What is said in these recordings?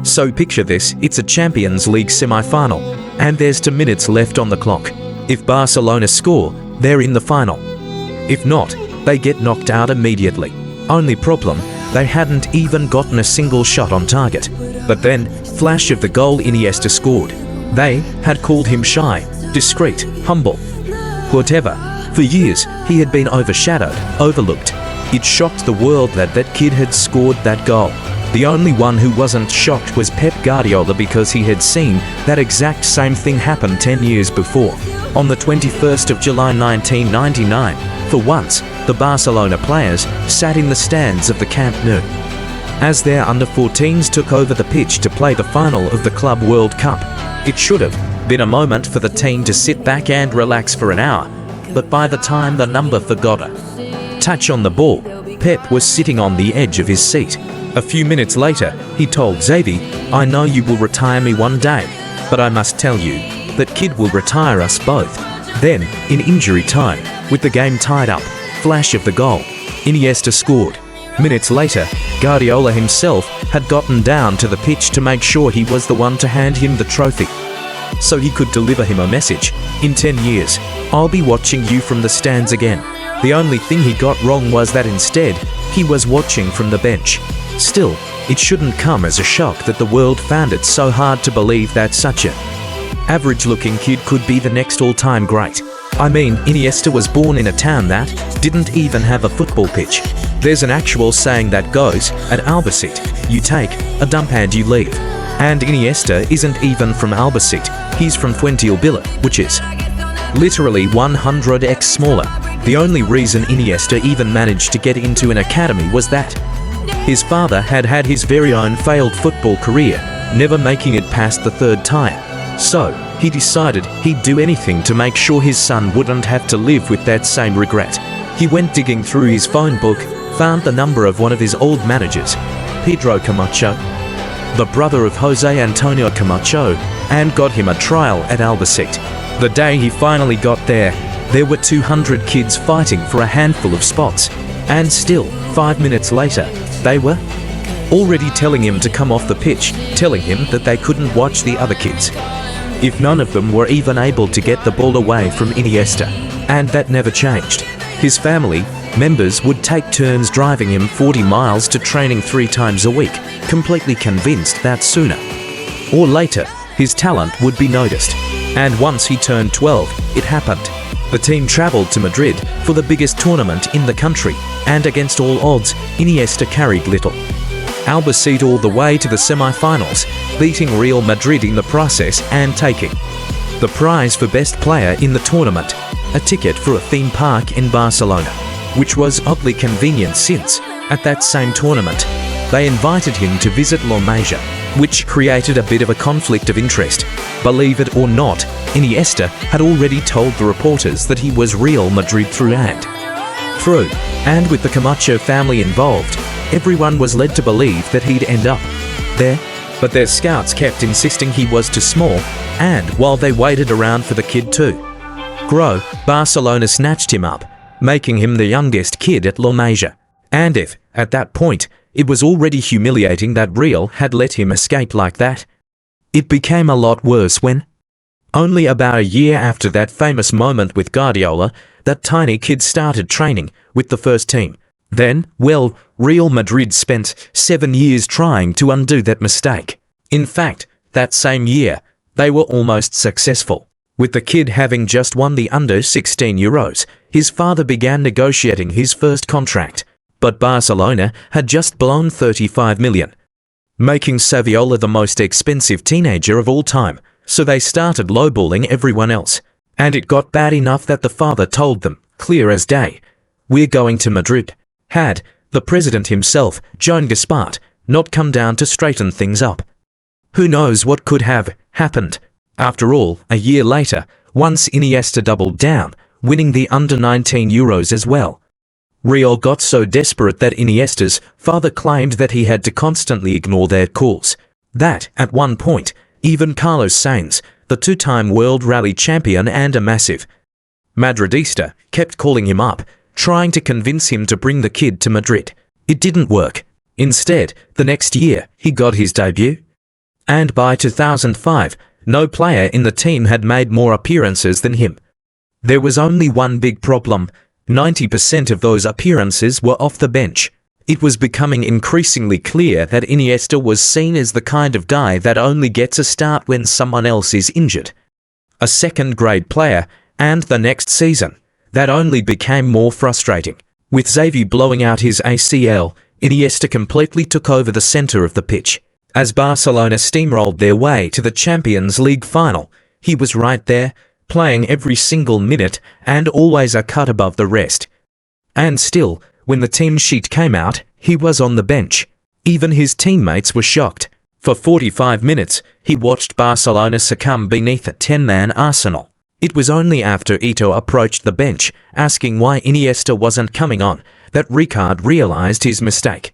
So picture this, it's a Champions League semi-final, and there's 2 minutes left on the clock. If Barcelona score, they're in the final. If not, they get knocked out immediately. Only problem, they hadn't even gotten a single shot on target. But then, flash of the goal, Iniesta scored. They had called him shy, discreet, humble. Whatever. For years, he had been overshadowed, overlooked. It shocked the world that that kid had scored that goal. The only one who wasn't shocked was Pep Guardiola, because he had seen that exact same thing happen 10 years before. On the 21st of July 1999, for once, the Barcelona players sat in the stands of the Camp Nou as their under-14s took over the pitch to play the final of the Club World Cup. It should have been a moment for the team to sit back and relax for an hour, but by the time the number forgot a touch on the ball, Pep was sitting on the edge of his seat. A few minutes later, he told Xavi, "I know you will retire me one day, but I must tell you, that kid will retire us both." Then, in injury time, with the game tied up, flash of the goal, Iniesta scored. Minutes later, Guardiola himself had gotten down to the pitch to make sure he was the one to hand him the trophy, so he could deliver him a message. "In 10 years, I'll be watching you from the stands again." The only thing he got wrong was that instead, he was watching from the bench. Still, it shouldn't come as a shock that the world found it so hard to believe that such a average-looking kid could be the next all-time great. I mean, Iniesta was born in a town that didn't even have a football pitch. There's an actual saying that goes, at Albacete, you take a dump and you leave. And Iniesta isn't even from Albacete, he's from Fuengirola, which is literally 100x smaller. The only reason Iniesta even managed to get into an academy was that his father had had his very own failed football career, never making it past the third time. So, he decided he'd do anything to make sure his son wouldn't have to live with that same regret. He went digging through his phone book, found the number of one of his old managers, Pedro Camacho, the brother of Jose Antonio Camacho, and got him a trial at Albacete. The day he finally got there were 200 kids fighting for a handful of spots, and still, 5 minutes later, they were already telling him to come off the pitch, telling him that they couldn't watch the other kids if none of them were even able to get the ball away from Iniesta. And that never changed. His family members would take turns driving him 40 miles to training 3 times a week, completely convinced that sooner or later his talent would be noticed. And once he turned 12, it happened. The team travelled to Madrid for the biggest tournament in the country, and against all odds, Iniesta carried little. Albacete all the way to the semi-finals, beating Real Madrid in the process and taking the prize for best player in the tournament, a ticket for a theme park in Barcelona, which was oddly convenient since, at that same tournament, they invited him to visit La Masia, which created a bit of a conflict of interest. Believe it or not, Iniesta had already told the reporters that he was Real Madrid through and through, and with the Camacho family involved, everyone was led to believe that he'd end up there, but their scouts kept insisting he was too small, and while they waited around for the kid to grow, Barcelona snatched him up, making him the youngest kid at La Masia. And if, at that point, it was already humiliating that Real had let him escape like that, it became a lot worse when, only about a year after that famous moment with Guardiola, that tiny kid started training with the first team. Then, well, Real Madrid spent 7 years trying to undo that mistake. In fact, that same year, they were almost successful. With the kid having just won the under-16 Euros, his father began negotiating his first contract. But Barcelona had just blown 35 million, making Saviola the most expensive teenager of all time, so they started lowballing everyone else. And it got bad enough that the father told them, clear as day, "We're going to Madrid." Had the president himself, Joan Gaspart, not come down to straighten things up, who knows what could have happened? After all, a year later, once Iniesta doubled down, winning the under-19 Euros as well, Real got so desperate that Iniesta's father claimed that he had to constantly ignore their calls. That, at one point, even Carlos Sainz, the 2-time world rally champion and a massive Madridista, kept calling him up, trying to convince him to bring the kid to Madrid. It didn't work. Instead, the next year, he got his debut And by 2005, no player in the team had made more appearances than him. There was only one big problem: 90% of those appearances were off the bench. It was becoming increasingly clear that Iniesta was seen as the kind of guy that only gets a start when someone else is injured. A second-grade player, and the next season, that only became more frustrating. With Xavi blowing out his ACL, Iniesta completely took over the centre of the pitch. As Barcelona steamrolled their way to the Champions League final, he was right there, playing every single minute and always a cut above the rest. And still, when the team sheet came out, he was on the bench. Even his teammates were shocked. For 45 minutes, he watched Barcelona succumb beneath a 10-man Arsenal. It was only after Ito approached the bench, asking why Iniesta wasn't coming on, that Rijkaard realised his mistake.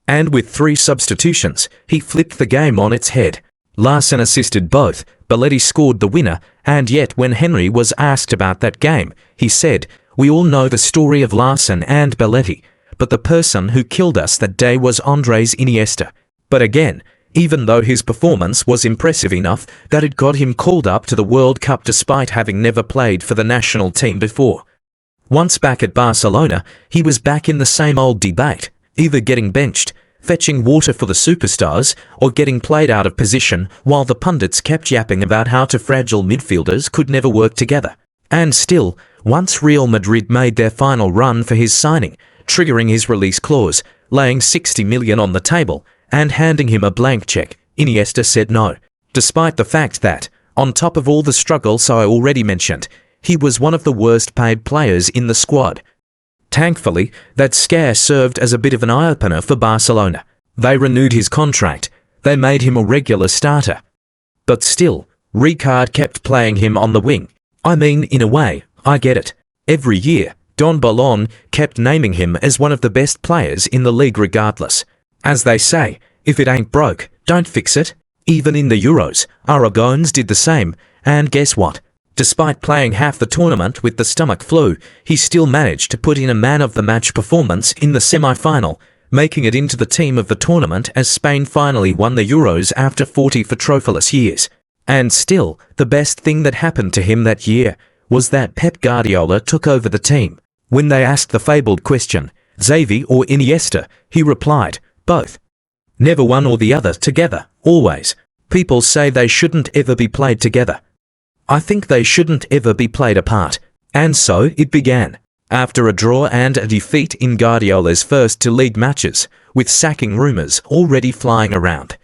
And with 3 substitutions, he flipped the game on its head. Larsen assisted both, Belletti scored the winner, and yet when Henry was asked about that game, he said, "We all know the story of Larsen and Belletti, but the person who killed us that day was Andres Iniesta." But again, even though his performance was impressive enough that it got him called up to the World Cup despite having never played for the national team before. Once back at Barcelona, he was back in the same old debate, either getting benched, fetching water for the superstars, or getting played out of position while the pundits kept yapping about how two fragile midfielders could never work together. And still, once Real Madrid made their final run for his signing, triggering his release clause, laying 60 million on the table, and handing him a blank cheque, Iniesta said no, despite the fact that, on top of all the struggles I already mentioned, he was one of the worst paid players in the squad. Thankfully, that scare served as a bit of an eye-opener for Barcelona. They renewed his contract. They made him a regular starter. But still, Rijkaard kept playing him on the wing. I mean, in a way, I get it. Every year, Don Balón kept naming him as one of the best players in the league regardless. As they say, if it ain't broke, don't fix it. Even in the Euros, Aragones did the same, and guess what? Despite playing half the tournament with the stomach flu, he still managed to put in a man-of-the-match performance in the semi-final, making it into the team of the tournament as Spain finally won the Euros after 40 trophyless years. And still, the best thing that happened to him that year was that Pep Guardiola took over the team. When they asked the fabled question, Xavi or Iniesta, he replied, both. Never one or the other, together, always. People say they shouldn't ever be played together. I think they shouldn't ever be played apart. And so it began. After a draw and a defeat in Guardiola's first 2 league matches, with sacking rumours already flying around.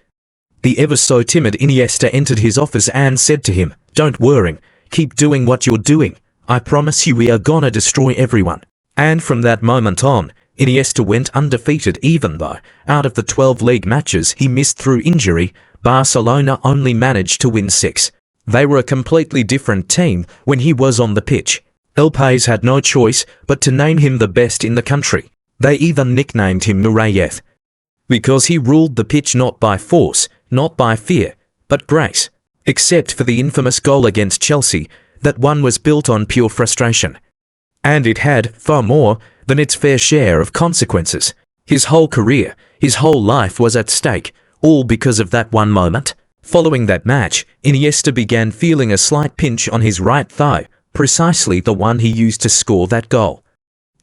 The ever-so-timid Iniesta entered his office and said to him, "Don't worry, keep doing what you're doing. I promise you we are gonna destroy everyone." And from that moment on, Iniesta went undefeated even though, out of the 12 league matches he missed through injury, Barcelona only managed to win 6. They were a completely different team when he was on the pitch. El País had no choice but to name him the best in the country. They even nicknamed him Nurayeth. Because he ruled the pitch not by force, not by fear, but grace. Except for the infamous goal against Chelsea, that one was built on pure frustration. And it had, far more, than its fair share of consequences. His whole career, his whole life was at stake, all because of that one moment. Following that match, Iniesta began feeling a slight pinch on his right thigh, precisely the one he used to score that goal.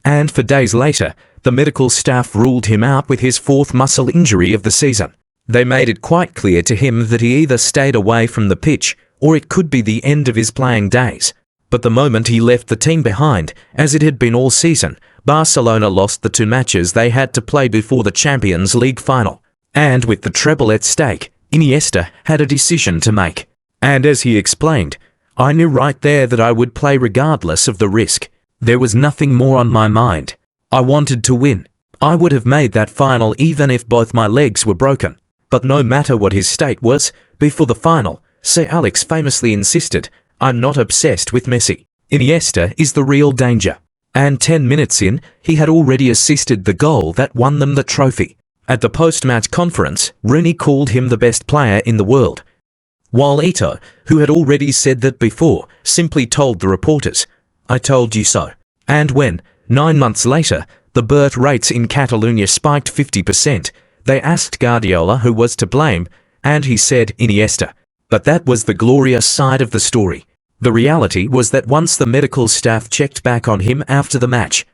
And for days later, the medical staff ruled him out with his 4th muscle injury of the season. They made it quite clear to him that he either stayed away from the pitch, or it could be the end of his playing days. But the moment he left the team behind, as it had been all season, Barcelona lost the 2 matches they had to play before the Champions League final. And with the treble at stake, Iniesta had a decision to make. And as he explained, "I knew right there that I would play regardless of the risk. There was nothing more on my mind. I wanted to win. I would have made that final even if both my legs were broken." But no matter what his state was, before the final, Sir Alex famously insisted, "I'm not obsessed with Messi. Iniesta is the real danger." And 10 minutes in, he had already assisted the goal that won them the trophy. At the post-match conference, Rooney called him the best player in the world. While Ito, who had already said that before, simply told the reporters, "I told you so." And when, 9 months later, the birth rates in Catalonia spiked 50%, they asked Guardiola who was to blame, and he said Iniesta. But that was the glorious side of the story. The reality was that once the medical staff checked back on him after the match,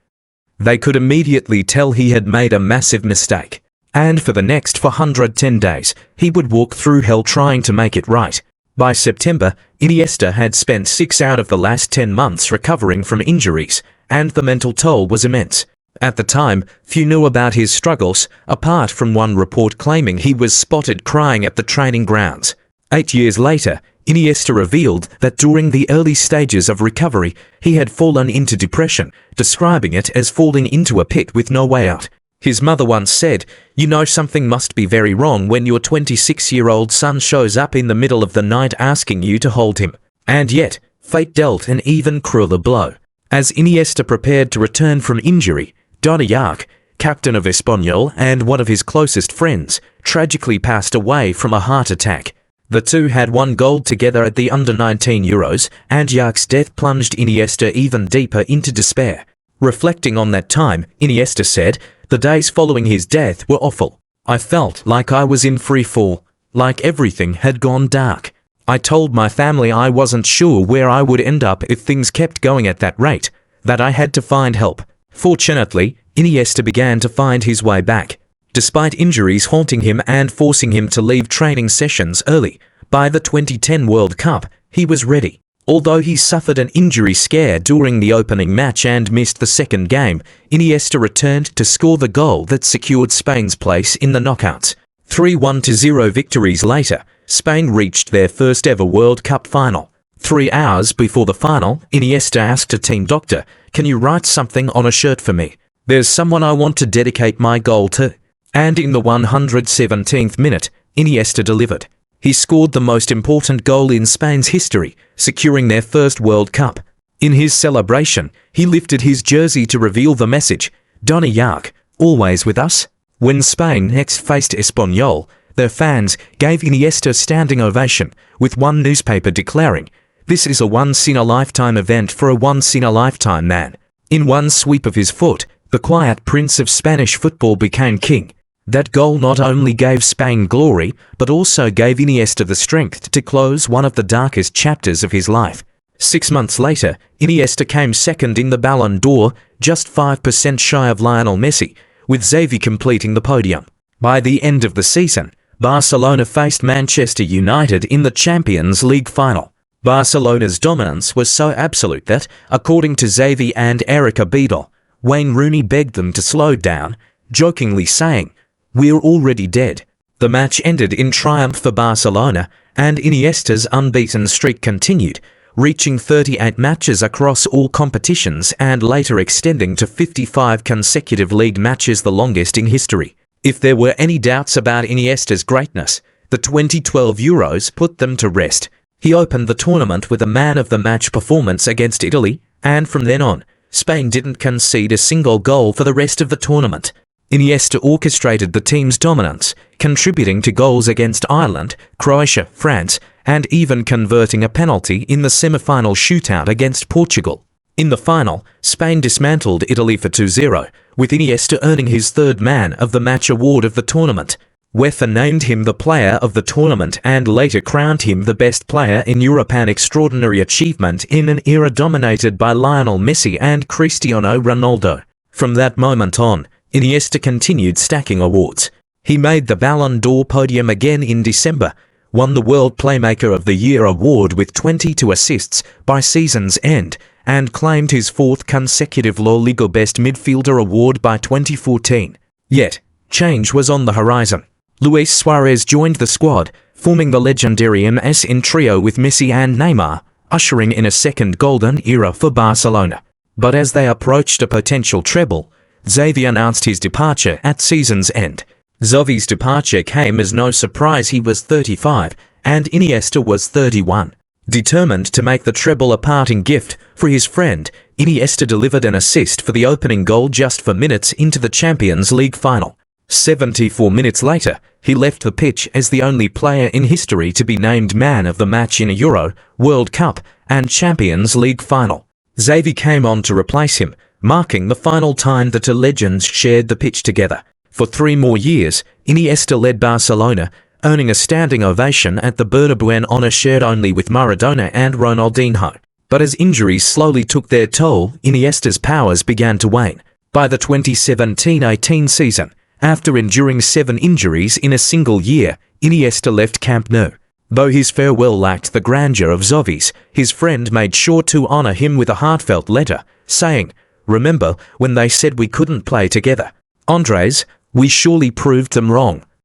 they could immediately tell he had made a massive mistake. And for the next 410 days, he would walk through hell trying to make it right. By September, Iniesta had spent 6 out of the last 10 months recovering from injuries, and the mental toll was immense. At the time, few knew about his struggles, apart from one report claiming he was spotted crying at the training grounds. 8 years later, Iniesta revealed that during the early stages of recovery, he had fallen into depression, describing it as falling into a pit with no way out. His mother once said, "You know something must be very wrong when your 26-year-old son shows up in the middle of the night asking you to hold him." And yet, fate dealt an even crueler blow. As Iniesta prepared to return from injury, Doni Yark, captain of Espanyol and one of his closest friends, tragically passed away from a heart attack. The two had one goal together at the under-19 Euros, and Yark's death plunged Iniesta even deeper into despair. Reflecting on that time, Iniesta said, "The days following his death were awful. I felt like I was in free fall, like everything had gone dark. I told my family I wasn't sure where I would end up if things kept going at that rate, that I had to find help." Fortunately, Iniesta began to find his way back. Despite injuries haunting him and forcing him to leave training sessions early, by the 2010 World Cup, he was ready. Although he suffered an injury scare during the opening match and missed the second game, Iniesta returned to score the goal that secured Spain's place in the knockouts. 3-1-0 victories later, Spain reached their first ever World Cup final. 3 hours before the final, Iniesta asked a team doctor, "Can you write something on a shirt for me? There's someone I want to dedicate my goal to." And in the 117th minute, Iniesta delivered. He scored the most important goal in Spain's history, securing their first World Cup. In his celebration, he lifted his jersey to reveal the message, "Doni Yark, always with us." When Spain next faced Espanyol, their fans gave Iniesta a standing ovation, with one newspaper declaring, "This is a once-in-a-lifetime event for a once-in-a-lifetime man." In one sweep of his foot, the quiet prince of Spanish football became king. That goal not only gave Spain glory, but also gave Iniesta the strength to close one of the darkest chapters of his life. 6 months later, Iniesta came second in the Ballon d'Or, just 5% shy of Lionel Messi, with Xavi completing the podium. By the end of the season, Barcelona faced Manchester United in the Champions League final. Barcelona's dominance was so absolute that, according to Xavi and Eric Abidal, Wayne Rooney begged them to slow down, jokingly saying, "We're already dead." The match ended in triumph for Barcelona, and Iniesta's unbeaten streak continued, reaching 38 matches across all competitions and later extending to 55 consecutive league matches, the longest in history. If there were any doubts about Iniesta's greatness, the 2012 Euros put them to rest. He opened the tournament with a man-of-the-match performance against Italy, and from then on, Spain didn't concede a single goal for the rest of the tournament. Iniesta orchestrated the team's dominance, contributing to goals against Ireland, Croatia, France, and even converting a penalty in the semi-final shootout against Portugal. In the final, Spain dismantled Italy for 2-0, with Iniesta earning his third Man of the Match award of the tournament. UEFA named him the player of the tournament and later crowned him the best player in Europe, an extraordinary achievement in an era dominated by Lionel Messi and Cristiano Ronaldo. From that moment on, Iniesta continued stacking awards. He made the Ballon d'Or podium again in December, won the World Playmaker of the Year award with 22 assists by season's end, and claimed his 4th consecutive La Liga Best Midfielder award by 2014. Yet, change was on the horizon. Luis Suarez joined the squad, forming the legendary MS in trio with Messi and Neymar, ushering in a second golden era for Barcelona. But as they approached a potential treble, Xavi announced his departure at season's end. Xavi's departure came as no surprise. He was 35, and Iniesta was 31. Determined to make the treble a parting gift for his friend, Iniesta delivered an assist for the opening goal just 4 minutes into the Champions League final. 74 minutes later, he left the pitch as the only player in history to be named Man of the Match in a Euro, World Cup, and Champions League final. Xavi came on to replace him, marking the final time the two legends shared the pitch together. For 3 more years, Iniesta led Barcelona, earning a standing ovation at the Bernabeu, an honour shared only with Maradona and Ronaldinho. But as injuries slowly took their toll, Iniesta's powers began to wane. By the 2017-18 season, after enduring 7 injuries in a single year, Iniesta left Camp Nou. Though his farewell lacked the grandeur of Xavi's, his friend made sure to honour him with a heartfelt letter, saying, "Remember when they said we couldn't play together? Andres, we surely proved them wrong."